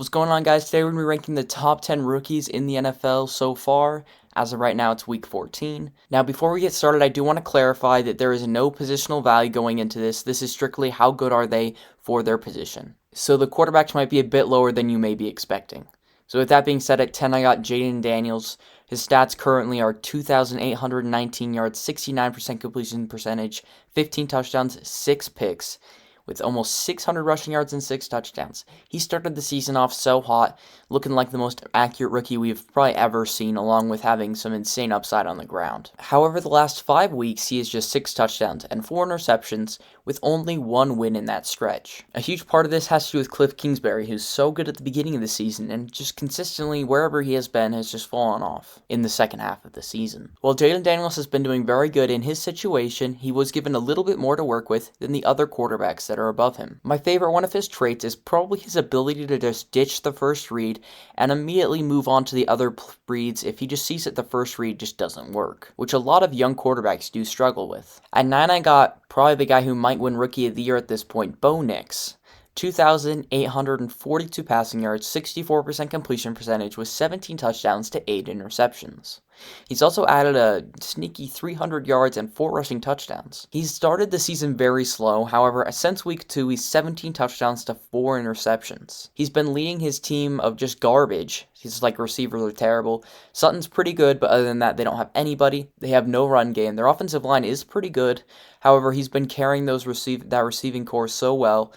What's going on, guys? Today we're going to be ranking the top 10 rookies in the NFL so far. As of right now, it's week 14. Now, before we get started, I do want to clarify that there is no positional value going into this. This is strictly how good are they for their position. So the quarterbacks might be a bit lower than you may be expecting. So with that being said, at 10, I got Jayden Daniels. His stats currently are 2,819 yards, 69% completion percentage, 15 touchdowns, 6 picks, with almost 600 rushing yards and 6 touchdowns. He started the season off so hot, looking like the most accurate rookie we've probably ever seen, along with having some insane upside on the ground. However, the last 5 weeks, he has just 6 touchdowns and 4 interceptions, with only 1 win in that stretch. A huge part of this has to do with Cliff Kingsbury, who's so good at the beginning of the season, and just consistently, wherever he has been, has just fallen off in the second half of the season. While Jayden Daniels has been doing very good in his situation, he was given a little bit more to work with than the other quarterbacks that are above him. My favorite one of his traits is probably his ability to just ditch the first read and immediately move on to the other reads if he just sees that the first read just doesn't work, which a lot of young quarterbacks do struggle with. At 9, I got probably the guy who might win Rookie of the Year at this point, Bo Nix. 2,842 passing yards, 64% completion percentage with 17 touchdowns to 8 interceptions. He's also added a sneaky 300 yards and 4 rushing touchdowns. He's started the season very slow, however, since week 2, he's 17 touchdowns to 4 interceptions. He's been leading his team of just garbage. His receivers are terrible. Sutton's pretty good, but other than that, they don't have anybody. They have no run game. Their offensive line is pretty good. However, he's been carrying that receiving core so well,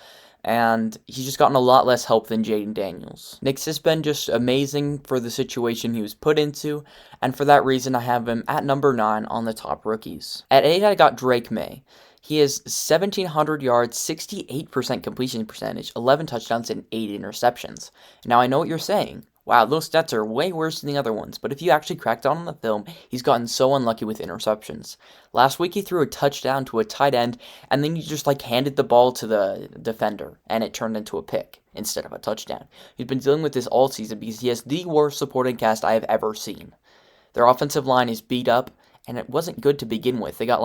and he's just gotten a lot less help than Jayden Daniels. Nix has been just amazing for the situation he was put into, and for that reason, I have him at number 9 on the top rookies. At 8, I got Drake May. He has 1,700 yards, 68% completion percentage, 11 touchdowns, and 8 interceptions. Now, I know what you're saying. Wow, those stats are way worse than the other ones, but if you actually crack down on the film, he's gotten so unlucky with interceptions. Last week, he threw a touchdown to a tight end, and then he just handed the ball to the defender, and it turned into a pick instead of a touchdown. He's been dealing with this all season because he has the worst supporting cast I have ever seen. Their offensive line is beat up, and it wasn't good to begin with. They got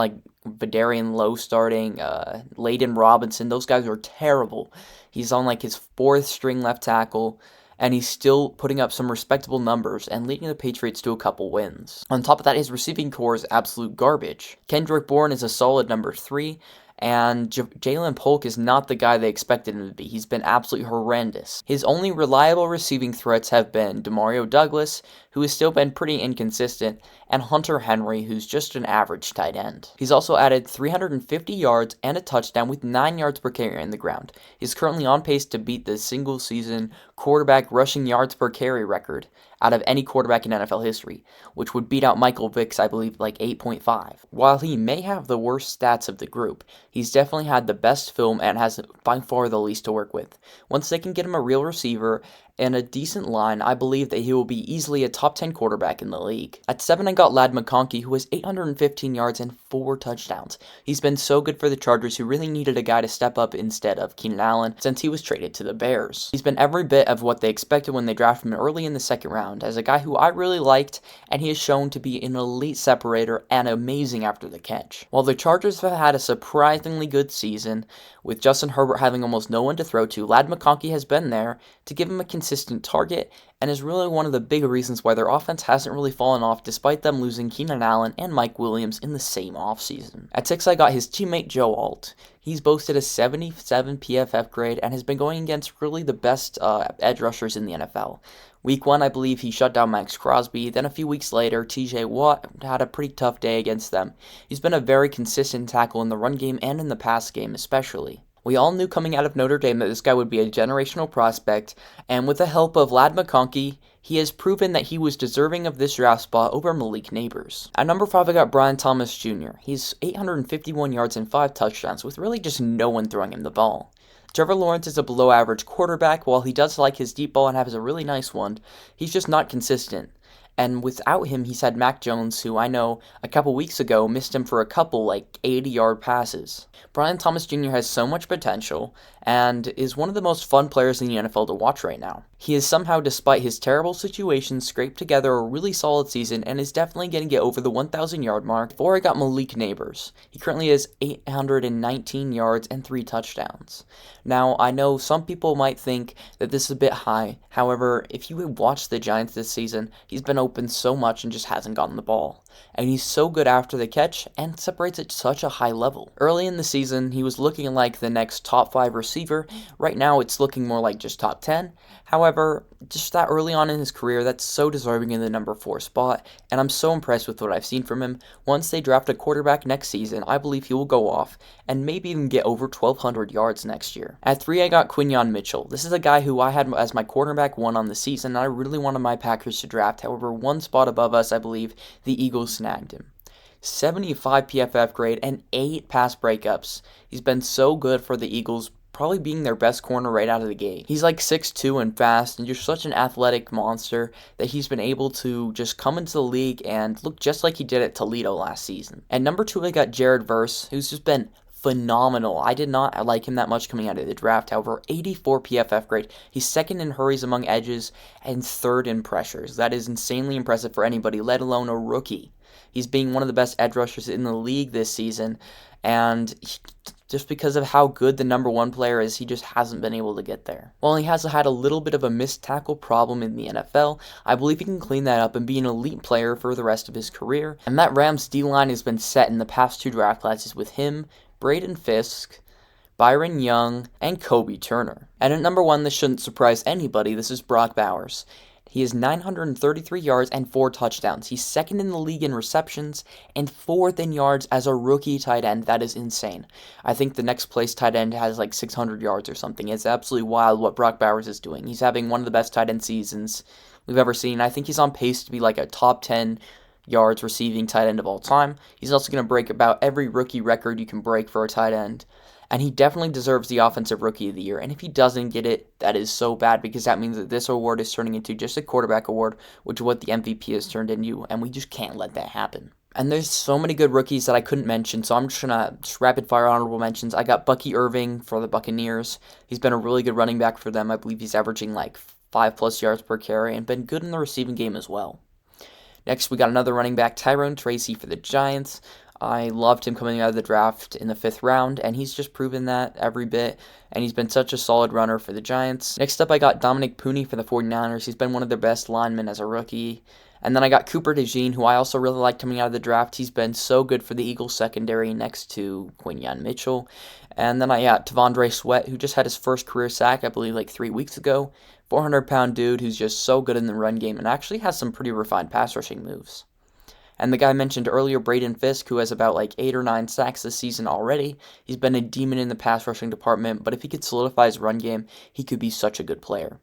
Vidarian Lowe starting, Layden Robinson. Those guys are terrible. He's on his 4th string left tackle, and he's still putting up some respectable numbers and leading the Patriots to a couple wins. On top of that, his receiving core is absolute garbage. Kendrick Bourne is a solid number 3, and Jalen Polk is not the guy they expected him to be. He's been absolutely horrendous. His only reliable receiving threats have been Demario Douglas, who has still been pretty inconsistent, and Hunter Henry, who's just an average tight end. He's also added 350 yards and a touchdown with 9 yards per carry on the ground. He's currently on pace to beat the single-season quarterback rushing yards per carry record out of any quarterback in NFL history, which would beat out Michael Vick's, I believe, 8.5. While he may have the worst stats of the group, he's definitely had the best film and has by far the least to work with. Once they can get him a real receiver and a decent line, I believe that he will be easily a top 10 quarterback in the league. At 7, I got Ladd McConkey, who has 815 yards and 4 touchdowns. He's been so good for the Chargers, who really needed a guy to step up instead of Keenan Allen since he was traded to the Bears. He's been every bit of what they expected when they drafted him early in the 2nd round, as a guy who I really liked, and he has shown to be an elite separator and amazing after the catch. While the Chargers have had a surprisingly good season, with Justin Herbert having almost no one to throw to, Ladd McConkey has been there to give him a consistent target, and is really one of the big reasons why their offense hasn't really fallen off despite them losing Keenan Allen and Mike Williams in the same offseason. At 6, I got his teammate Joe Alt. He's boasted a 77 PFF grade and has been going against really the best edge rushers in the NFL. Week 1, I believe he shut down Max Crosby. Then a few weeks later, TJ Watt had a pretty tough day against them. He's been a very consistent tackle in the run game and in the pass game especially. We all knew coming out of Notre Dame that this guy would be a generational prospect, and with the help of Ladd McConkey, he has proven that he was deserving of this draft spot over Malik Nabers. At number 5, I got Brian Thomas Jr. He's 851 yards and 5 touchdowns, with really just no one throwing him the ball. Trevor Lawrence is a below-average quarterback. While he does like his deep ball and has a really nice one, he's just not consistent. And without him, he's had Mac Jones, who I know a couple weeks ago missed him for a couple 80-yard passes. Brian Thomas Jr. has so much potential, and is one of the most fun players in the NFL to watch right now. He has somehow, despite his terrible situation, scraped together a really solid season and is definitely going to get over the 1,000 yard mark. Before I got Malik Nabers. He currently has 819 yards and 3 touchdowns. Now, I know some people might think that this is a bit high. However, if you had watched the Giants this season, he's been open so much and just hasn't gotten the ball. And he's so good after the catch and separates at such a high level. Early in the season, he was looking like the next top 5 receiver. Right now, it's looking more like just top 10. However, just that early on in his career, that's so deserving in the number 4 spot, and I'm so impressed with what I've seen from him. Once they draft a quarterback next season, I believe he will go off and maybe even get over 1,200 yards next year. At 3, I got Quinyon Mitchell. This is a guy who I had as my quarterback 1 on the season, and I really wanted my Packers to draft. However, 1 spot above us, I believe, the Eagles snagged him. 75 PFF grade and 8 pass breakups. He's been so good for the Eagles, probably being their best corner right out of the gate. He's like 6'2" and fast, and just such an athletic monster that he's been able to just come into the league and look just like he did at Toledo last season. And number 2, I got Jared Verse, who's just been phenomenal. I did not like him that much coming out of the draft. However, 84 PFF grade. He's 2nd in hurries among edges and 3rd in pressures. That is insanely impressive for anybody, let alone a rookie. He's being one of the best edge rushers in the league this season, and just because of how good the number 1 player is, he just hasn't been able to get there. While he has had a little bit of a missed tackle problem in the NFL, I believe he can clean that up and be an elite player for the rest of his career. And that Rams D-line has been set in the past 2 draft classes with him, Braden Fisk, Byron Young, and Kobe Turner. And at number 1, this shouldn't surprise anybody, this is Brock Bowers. He has 933 yards and 4 touchdowns. He's 2nd in the league in receptions and 4th in yards as a rookie tight end. That is insane. I think the next place tight end has like 600 yards or something. It's absolutely wild what Brock Bowers is doing. He's having one of the best tight end seasons we've ever seen. I think he's on pace to be like a top 10 yards receiving tight end of all time. He's also going to break about every rookie record you can break for a tight end. And he definitely deserves the Offensive Rookie of the Year. And if he doesn't get it, that is so bad, because that means that this award is turning into just a quarterback award, which is what the MVP has turned into, and we just can't let that happen. And there's so many good rookies that I couldn't mention, so I'm just going to rapid fire honorable mentions. I got Bucky Irving for the Buccaneers. He's been a really good running back for them. I believe he's averaging like 5+ yards per carry and been good in the receiving game as well. Next, we got another running back, Tyrone Tracy for the Giants. I loved him coming out of the draft in the 5th round, and he's just proven that every bit, and he's been such a solid runner for the Giants. Next up, I got Dominic Pooney for the 49ers. He's been one of their best linemen as a rookie. And then I got Cooper DeJean, who I also really liked coming out of the draft. He's been so good for the Eagles secondary next to Quinyon Mitchell. And then I got T'Vondre Sweat, who just had his first career sack, I believe, like 3 weeks ago. 400-pound dude who's just so good in the run game and actually has some pretty refined pass rushing moves. And the guy I mentioned earlier, Braden Fisk, who has about like 8 or 9 sacks this season already. He's been a demon in the pass rushing department, but if he could solidify his run game, he could be such a good player.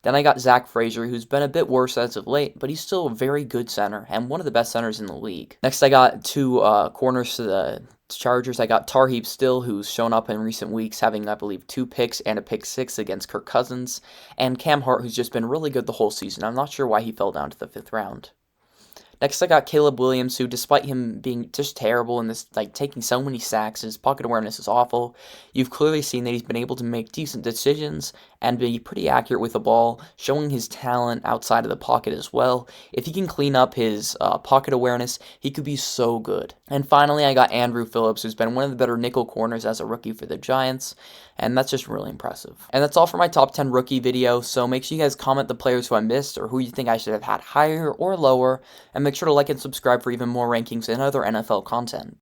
Then I got Zach Frazier, who's been a bit worse as of late, but he's still a very good center and one of the best centers in the league. Next, I got 2 corners to the Chargers. I got Tarheeb Still, who's shown up in recent weeks, having, I believe, 2 picks and a pick 6 against Kirk Cousins, and Cam Hart, who's just been really good the whole season. I'm not sure why he fell down to the 5th round. Next, I got Caleb Williams, who, despite him being just terrible in this, like, taking so many sacks, his pocket awareness is awful. You've clearly seen that he's been able to make decent decisions and be pretty accurate with the ball, showing his talent outside of the pocket as well. If he can clean up his pocket awareness, he could be so good. And finally, I got Andrew Phillips, who's been one of the better nickel corners as a rookie for the Giants, and that's just really impressive. And that's all for my top 10 rookie video, so make sure you guys comment the players who I missed or who you think I should have had higher or lower, and make sure to like and subscribe for even more rankings and other NFL content.